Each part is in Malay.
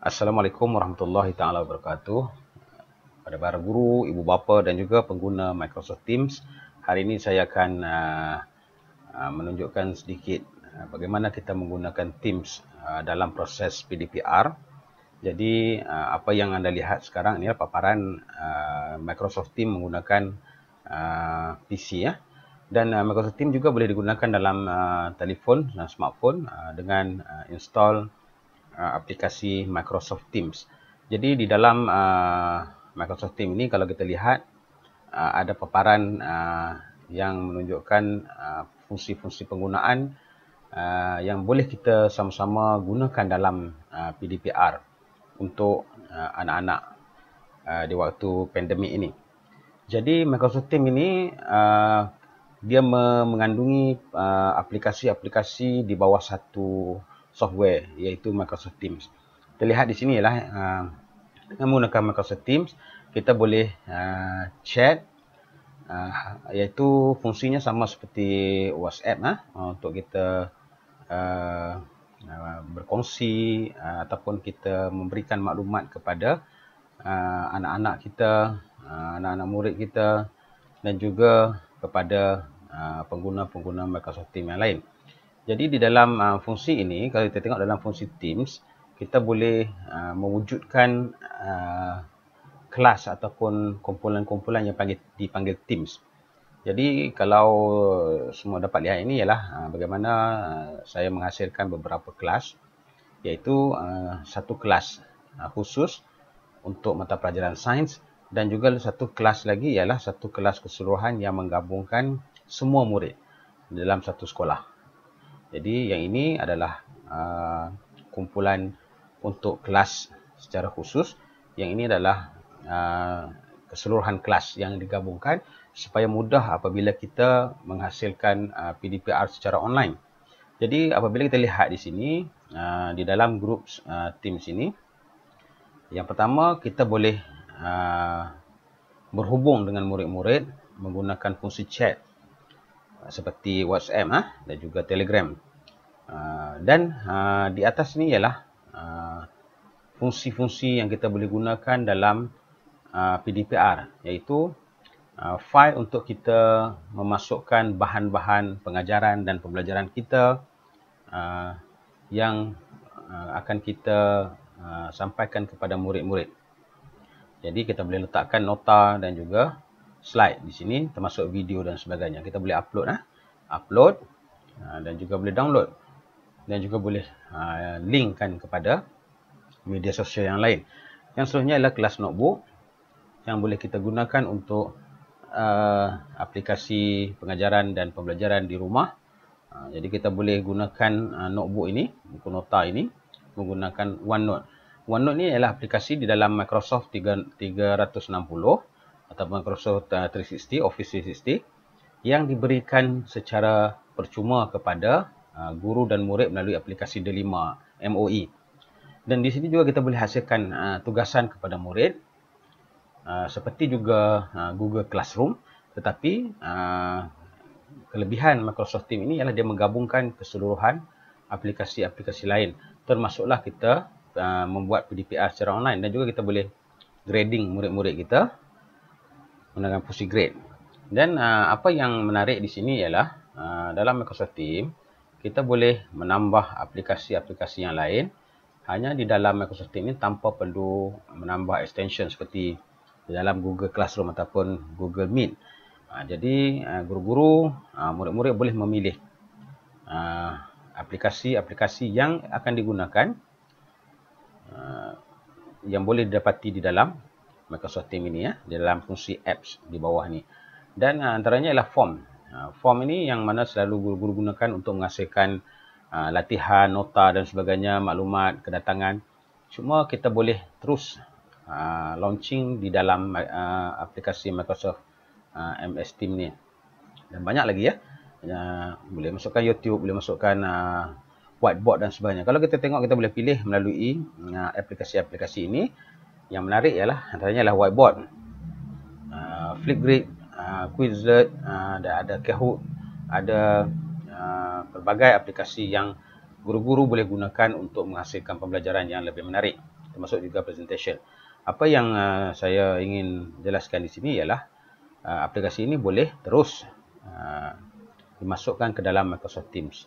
Assalamualaikum warahmatullahi taala wabarakatuh. Pada para guru, ibu bapa dan juga pengguna Microsoft Teams, hari ini saya akan menunjukkan sedikit bagaimana kita menggunakan Teams dalam proses PDPR. Jadi apa yang anda lihat sekarang ini adalah paparan Microsoft Teams menggunakan PC ya. Dan Microsoft Teams juga boleh digunakan dalam telefon dan smartphone dengan install aplikasi Microsoft Teams. Jadi di dalam Microsoft Teams ini kalau kita lihat ada paparan yang menunjukkan fungsi-fungsi penggunaan yang boleh kita sama-sama gunakan dalam PDPR untuk anak-anak di waktu pandemik ini. Jadi Microsoft Teams ini dia mengandungi aplikasi-aplikasi di bawah satu software iaitu Microsoft Teams. Kita lihat di sini ialah dengan menggunakan Microsoft Teams kita boleh chat iaitu fungsinya sama seperti WhatsApp untuk kita berkongsi ataupun kita memberikan maklumat kepada anak-anak kita, anak-anak murid kita dan juga kepada pengguna-pengguna Microsoft Teams yang lain. Jadi di dalam fungsi ini, kalau kita tengok dalam fungsi Teams, kita boleh mewujudkan kelas ataupun kumpulan-kumpulan yang dipanggil Teams. Jadi kalau semua dapat lihat ini ialah bagaimana saya menghasilkan beberapa kelas, iaitu satu kelas khusus untuk mata pelajaran sains dan juga satu kelas lagi ialah satu kelas keseluruhan yang menggabungkan semua murid dalam satu sekolah. Jadi yang ini adalah kumpulan untuk kelas secara khusus. Yang ini adalah keseluruhan kelas yang digabungkan supaya mudah apabila kita menghasilkan PDPR secara online. Jadi apabila kita lihat di sini di dalam grup Teams ini, yang pertama kita boleh berhubung dengan murid-murid menggunakan fungsi chat seperti WhatsApp dan juga Telegram. Dan di atas ini ialah fungsi-fungsi yang kita boleh gunakan dalam PDPR, iaitu file untuk kita memasukkan bahan-bahan pengajaran dan pembelajaran kita yang akan kita sampaikan kepada murid-murid. Jadi kita boleh letakkan nota dan juga slide di sini termasuk video dan sebagainya. Kita boleh upload dan juga boleh download dan juga boleh linkkan kepada media sosial yang lain. Yang seterusnya adalah kelas notebook yang boleh kita gunakan untuk aplikasi pengajaran dan pembelajaran di rumah. Jadi kita boleh gunakan notebook ini, buku nota ini menggunakan OneNote. OneNote ni adalah aplikasi di dalam Microsoft 360 atau Microsoft 360, Office 360 yang diberikan secara percuma kepada guru dan murid melalui aplikasi D5 MOE. Dan di sini juga kita boleh hasilkan tugasan kepada murid seperti juga Google Classroom, tetapi kelebihan Microsoft Teams ini ialah dia menggabungkan keseluruhan aplikasi-aplikasi lain, termasuklah kita membuat PDPR secara online dan juga kita boleh grading murid-murid kita menggunakan fungsi grade. Dan apa yang menarik di sini ialah dalam Microsoft Teams kita boleh menambah aplikasi-aplikasi yang lain hanya di dalam Microsoft Teams ini tanpa perlu menambah extension seperti di dalam Google Classroom ataupun Google Meet. Jadi guru-guru, murid-murid boleh memilih aplikasi-aplikasi yang akan digunakan yang boleh didapati di dalam Microsoft Teams ini di dalam fungsi apps di bawah ni. Dan antaranya ialah form. Form ini yang mana selalu guru-guru gunakan untuk menghasilkan latihan, nota dan sebagainya, maklumat, kedatangan. Cuma kita boleh terus launching di dalam aplikasi Microsoft MS Teams ni. Dan banyak lagi boleh masukkan YouTube, boleh masukkan whiteboard dan sebagainya. Kalau kita tengok, kita boleh pilih melalui aplikasi-aplikasi ini. Yang menarik ialah antaranya adalah whiteboard, Flipgrid, Quizlet, ada Kahoot, ada berbagai aplikasi yang guru-guru boleh gunakan untuk menghasilkan pembelajaran yang lebih menarik. termasuk juga presentation. Apa yang saya ingin jelaskan di sini ialah aplikasi ini boleh terus dimasukkan ke dalam Microsoft Teams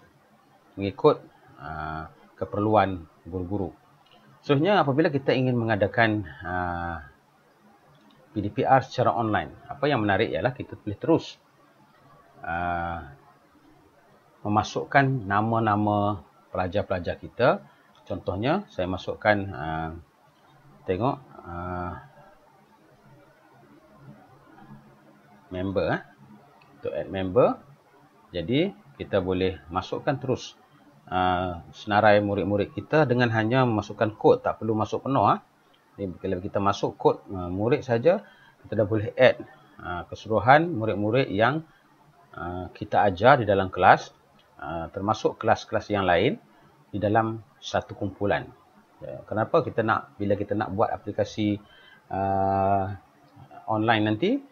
mengikut keperluan guru-guru. Seterusnya, apabila kita ingin mengadakan PDPR secara online, apa yang menarik ialah kita boleh terus memasukkan nama-nama pelajar-pelajar kita. Contohnya, saya masukkan, tengok, member, untuk add member. Jadi, kita boleh masukkan terus senarai murid-murid kita dengan hanya memasukkan kod, tak perlu masuk penuh. Jadi, kalau kita masuk kod murid saja, kita dah boleh add keseluruhan murid-murid yang kita ajar di dalam kelas, termasuk kelas-kelas yang lain di dalam satu kumpulan. Kenapa kita nak, bila kita nak buat aplikasi online nanti,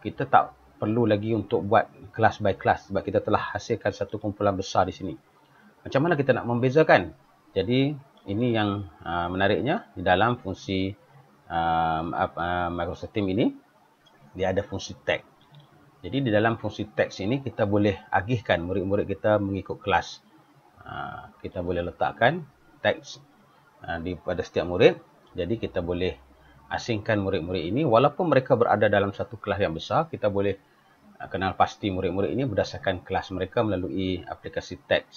kita tak perlu lagi untuk buat kelas by kelas sebab kita telah hasilkan satu kumpulan besar di sini. Macam mana kita nak membezakan? Jadi ini yang menariknya di dalam fungsi Microsoft Teams ini, dia ada fungsi tag. Jadi di dalam fungsi tag ini kita boleh agihkan murid-murid kita mengikut kelas. Kita boleh letakkan tag pada setiap murid. Jadi kita boleh asingkan murid-murid ini walaupun mereka berada dalam satu kelas yang besar. Kita boleh kenal pasti murid-murid ini berdasarkan kelas mereka melalui aplikasi tag.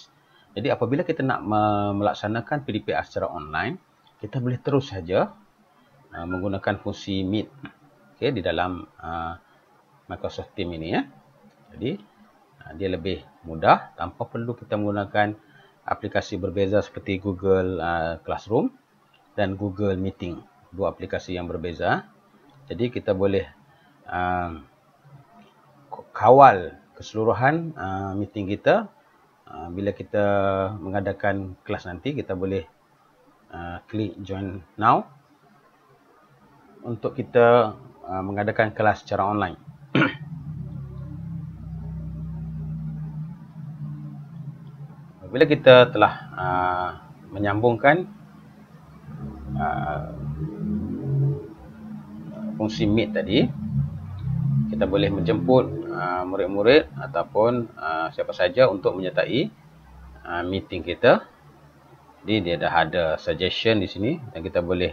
Jadi apabila kita nak melaksanakan PDPR secara online, kita boleh terus saja menggunakan fungsi Meet, okay, di dalam Microsoft Teams ini, ya. Jadi dia lebih mudah tanpa perlu kita menggunakan aplikasi berbeza seperti Google Classroom dan Google Meeting, dua aplikasi yang berbeza. Jadi kita boleh kawal keseluruhan meeting kita. Bila kita mengadakan kelas nanti, kita boleh klik join now untuk kita mengadakan kelas secara online. Bila kita telah menyambungkan fungsi Meet tadi, kita boleh menjemput murid-murid ataupun siapa saja untuk menyertai meeting kita. Jadi dia dah ada suggestion di sini dan kita boleh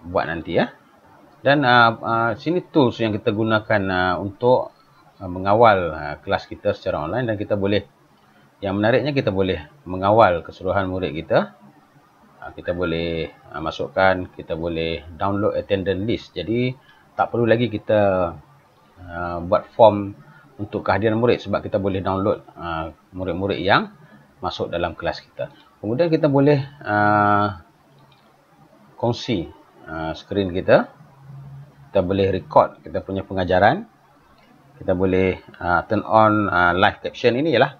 buat nanti, ya. Dan sini tools yang kita gunakan untuk mengawal kelas kita secara online, dan kita boleh, yang menariknya, kita boleh mengawal keseluruhan murid kita. Kita boleh masukkan, kita boleh download attendance list. Jadi tak perlu lagi kita buat form untuk kehadiran murid sebab kita boleh download murid-murid yang masuk dalam kelas kita. Kemudian kita boleh kongsi skrin kita. Kita boleh record kita punya pengajaran. Kita boleh turn on live caption. Ini ialah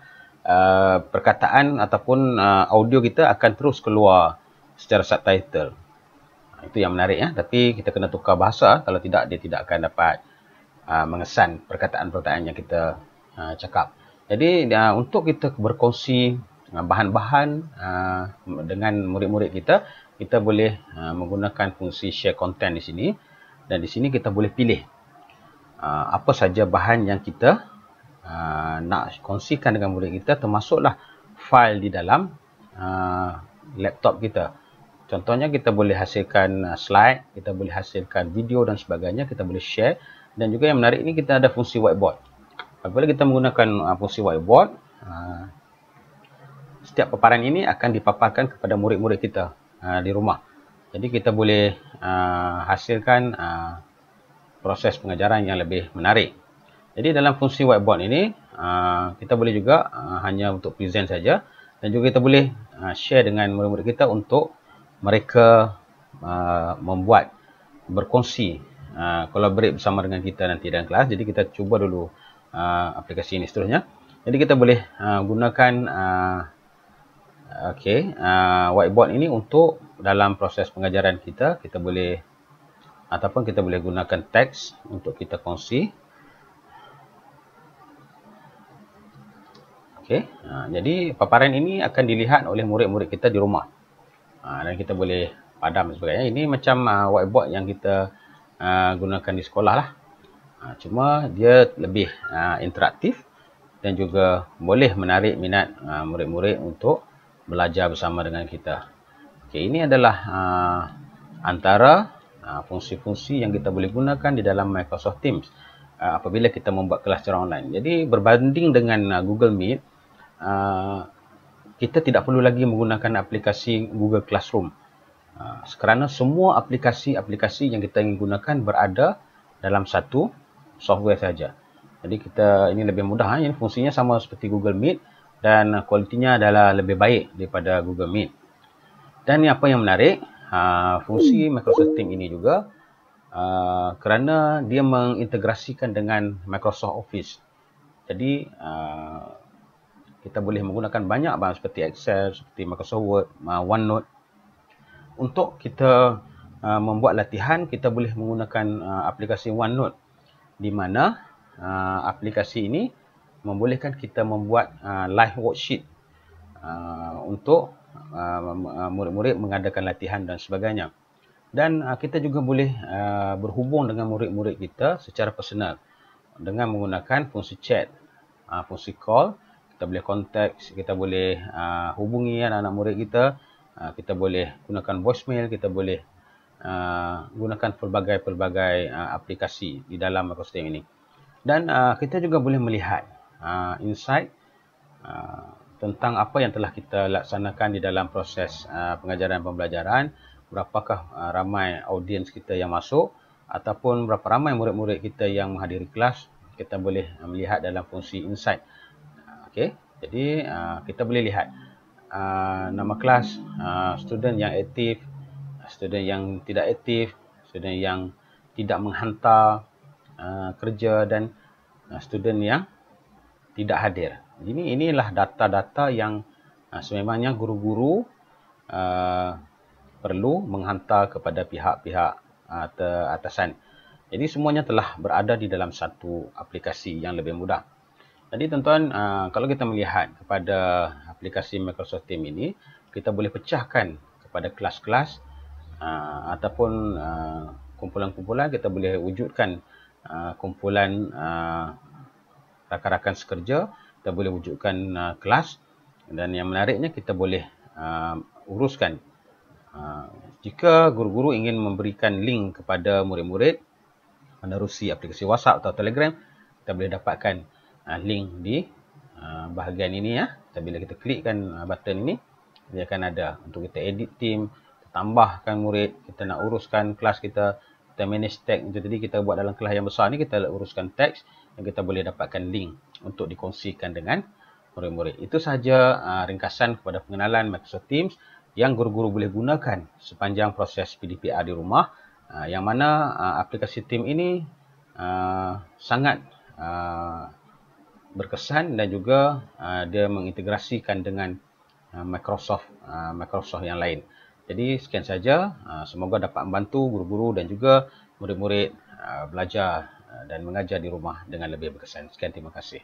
perkataan ataupun audio kita akan terus keluar secara subtitle. Itu yang menarik, ya. Tapi kita kena tukar bahasa. Kalau tidak, dia tidak akan dapat mengesan perkataan-perkataan yang kita cakap. Jadi untuk kita berkongsi bahan-bahan dengan murid-murid kita, kita boleh menggunakan fungsi share content di sini. Dan di sini kita boleh pilih apa saja bahan yang kita nak kongsikan dengan murid kita, termasuklah file di dalam laptop kita. Contohnya kita boleh hasilkan slide, kita boleh hasilkan video dan sebagainya, kita boleh share. Dan juga yang menarik ini, kita ada fungsi whiteboard. Apabila kita menggunakan fungsi whiteboard, setiap paparan ini akan dipaparkan kepada murid-murid kita di rumah. Jadi kita boleh hasilkan proses pengajaran yang lebih menarik. Jadi dalam fungsi whiteboard ini, kita boleh juga hanya untuk present saja. Dan juga kita boleh share dengan murid-murid kita untuk mereka membuat, berkongsi, collaborate bersama dengan kita nanti dalam kelas. Jadi kita cuba dulu aplikasi ini seterusnya. Jadi kita boleh gunakan whiteboard ini untuk dalam proses pengajaran kita. Kita boleh, ataupun kita boleh gunakan teks untuk kita kongsi. Okey, jadi paparan ini akan dilihat oleh murid-murid kita di rumah. Dan kita boleh padam dan sebagainya. Ini macam whiteboard yang kita gunakan di sekolah lah. Cuma dia lebih interaktif dan juga boleh menarik minat murid-murid untuk belajar bersama dengan kita. Okey, ini adalah antara fungsi-fungsi yang kita boleh gunakan di dalam Microsoft Teams apabila kita membuat kelas secara online. Jadi berbanding dengan Google Meet, kita tidak perlu lagi menggunakan aplikasi Google Classroom. Kerana semua aplikasi-aplikasi yang kita ingin gunakan berada dalam satu software saja. Jadi ini lebih mudah. Ini fungsinya sama seperti Google Meet dan kualitinya adalah lebih baik daripada Google Meet. Dan apa yang menarik, fungsi Microsoft Teams ini juga kerana dia mengintegrasikan dengan Microsoft Office. Jadi kita boleh menggunakan banyak seperti Excel, seperti Microsoft Word, OneNote. Untuk kita membuat latihan, kita boleh menggunakan aplikasi OneNote, di mana aplikasi ini membolehkan kita membuat live worksheet untuk murid-murid mengadakan latihan dan sebagainya. Dan kita juga boleh berhubung dengan murid-murid kita secara personal dengan menggunakan fungsi chat, fungsi call. Kita boleh kontak, kita boleh hubungi anak-anak murid kita. Kita boleh gunakan voicemail, kita boleh gunakan pelbagai aplikasi di dalam Microsoft Teams ini. Dan kita juga boleh melihat insight tentang apa yang telah kita laksanakan di dalam proses pengajaran dan pembelajaran, berapakah ramai audiens kita yang masuk ataupun berapa ramai murid-murid kita yang menghadiri kelas. Kita boleh melihat dalam fungsi insight. Okey, jadi kita boleh lihat nama kelas, student yang aktif, student yang tidak aktif, student yang tidak menghantar kerja dan student yang tidak hadir. Jadi inilah data-data yang sememangnya guru-guru perlu menghantar kepada pihak-pihak atasan. Jadi semuanya telah berada di dalam satu aplikasi yang lebih mudah. Jadi tuan-tuan, kalau kita melihat kepada aplikasi Microsoft Teams ini, kita boleh pecahkan kepada kelas-kelas ataupun kumpulan-kumpulan. Kita boleh wujudkan kumpulan rakan-rakan sekerja, kita boleh wujudkan kelas, dan yang menariknya kita boleh uruskan. Jika guru-guru ingin memberikan link kepada murid-murid menerusi aplikasi WhatsApp atau Telegram, kita boleh dapatkan link di bahagian ini ya. Bila kita klikkan button ini, dia akan ada untuk kita edit team, kita tambahkan murid, kita nak uruskan kelas kita manage tag. Itu tadi kita buat dalam kelas yang besar ni, kita uruskan teks dan kita boleh dapatkan link untuk dikongsikan dengan murid-murid. Itu sahaja ringkasan kepada pengenalan Microsoft Teams yang guru-guru boleh gunakan sepanjang proses PDPR di rumah, yang mana aplikasi Teams ini sangat berkesan dan juga dia mengintegrasikan dengan Microsoft yang lain. Jadi sekian saja, semoga dapat membantu guru-guru dan juga murid-murid belajar dan mengajar di rumah dengan lebih berkesan. Sekian, terima kasih.